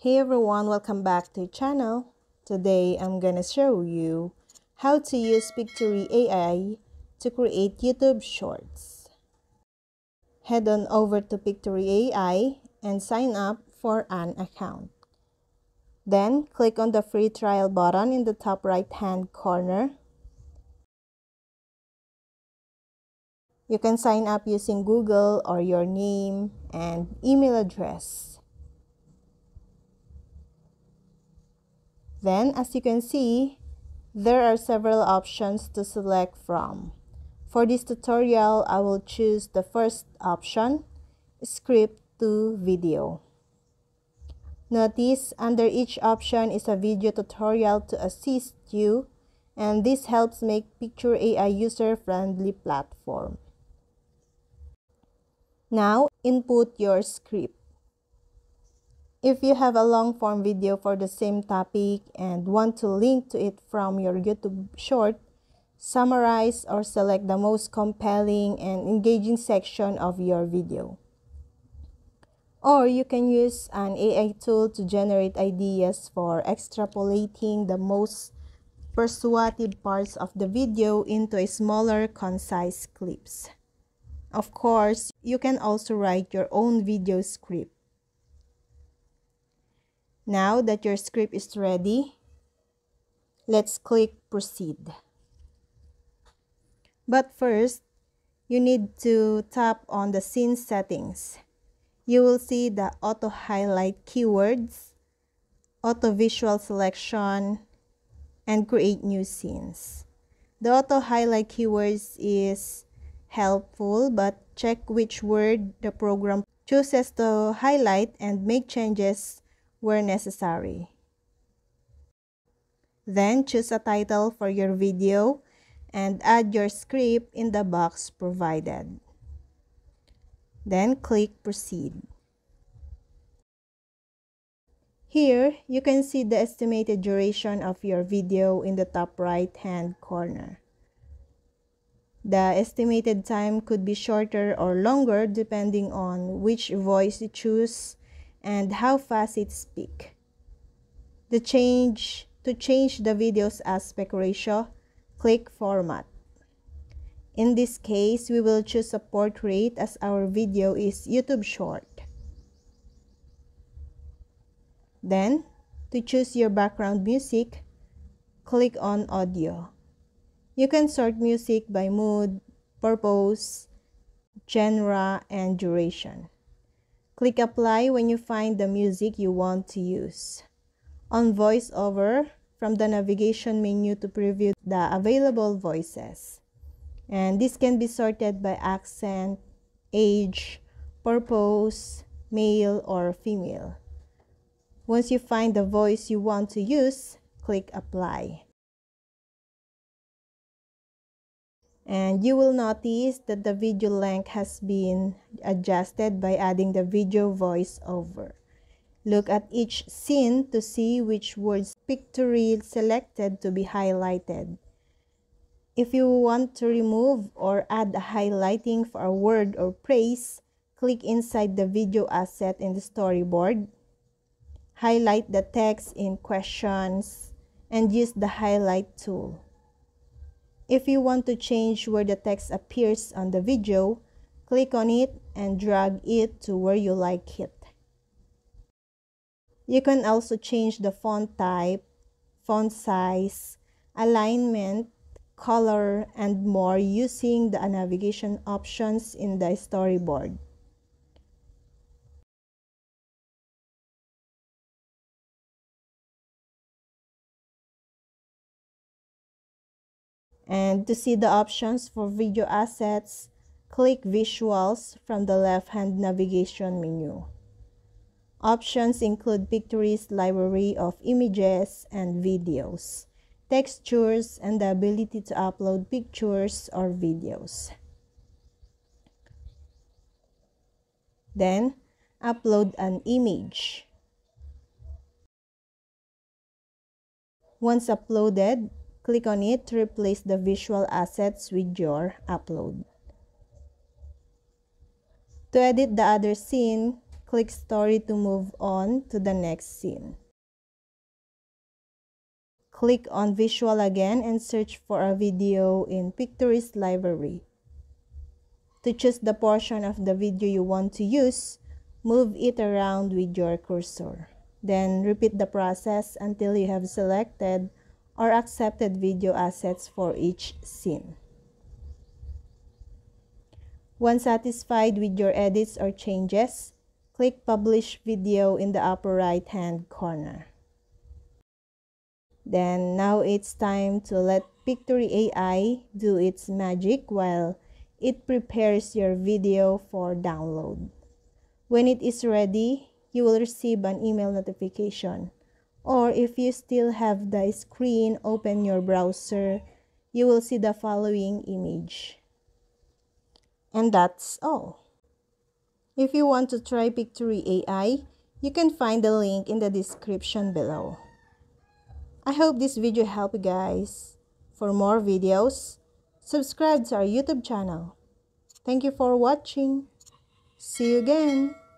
Hey everyone, welcome back to the channel. Today I'm gonna show you how to use Pictory AI to create YouTube Shorts. Head on over to Pictory AI and sign up for an account. Then click on the free trial button in the top right hand corner. You can sign up using Google or your name and email address. Then, as you can see, there are several options to select from. For this tutorial, I will choose the first option, Script to Video. Notice under each option is a video tutorial to assist you, and this helps make Pictory AI user-friendly platform. Now, input your script. If you have a long-form video for the same topic and want to link to it from your YouTube short, summarize or select the most compelling and engaging section of your video. Or you can use an AI tool to generate ideas for extrapolating the most persuasive parts of the video into a smaller, concise clips. Of course, you can also write your own video script. Now that your script is ready, let's click Proceed. But first, you need to tap on the scene settings. You will see the auto-highlight keywords, auto-visual selection, and create new scenes. The auto-highlight keywords is helpful, but check which word the program chooses to highlight and make changes where necessary. Then choose a title for your video and add your script in the box provided. Then click Proceed. Here, you can see the estimated duration of your video in the top right hand corner. The estimated time could be shorter or longer depending on which voice you choose and how fast it speaks. To change the video's aspect ratio, click Format. In this case, we will choose a portrait as our video is YouTube short. Then, to choose your background music, click on Audio. You can sort music by mood, purpose, genre, and duration. Click Apply when you find the music you want to use. On VoiceOver, from the navigation menu to preview the available voices. And this can be sorted by accent, age, purpose, male or female. Once you find the voice you want to use, click Apply. And you will notice that the video length has been adjusted by adding the video voice over. Look at each scene to see which words Pictory selected to be highlighted. If you want to remove or add a highlighting for a word or phrase, click inside the video asset in the storyboard. Highlight the text in questions and use the highlight tool. If you want to change where the text appears on the video, click on it and drag it to where you like it. You can also change the font type, font size, alignment, color, and more using the navigation options in the storyboard. And to see the options for video assets, click Visuals from the left-hand navigation menu. Options include Pictory's library of images and videos, textures, and the ability to upload pictures or videos. Then, upload an image. Once uploaded, click on it to replace the visual assets with your upload. To edit the other scene, click Story to move on to the next scene. Click on Visual again and search for a video in Pictory's library. To choose the portion of the video you want to use, move it around with your cursor. Then repeat the process until you have selected or accepted video assets for each scene. Once satisfied with your edits or changes, click Publish Video in the upper right-hand corner. Then now it's time to let Pictory AI do its magic while it prepares your video for download. When it is ready, you will receive an email notification. Or if you still have the screen open your browser, you will see the following image. And that's all. If you want to try Pictory AI, you can find the link in the description below. I hope this video helped you guys. For more videos, subscribe to our YouTube channel. Thank you for watching. See you again.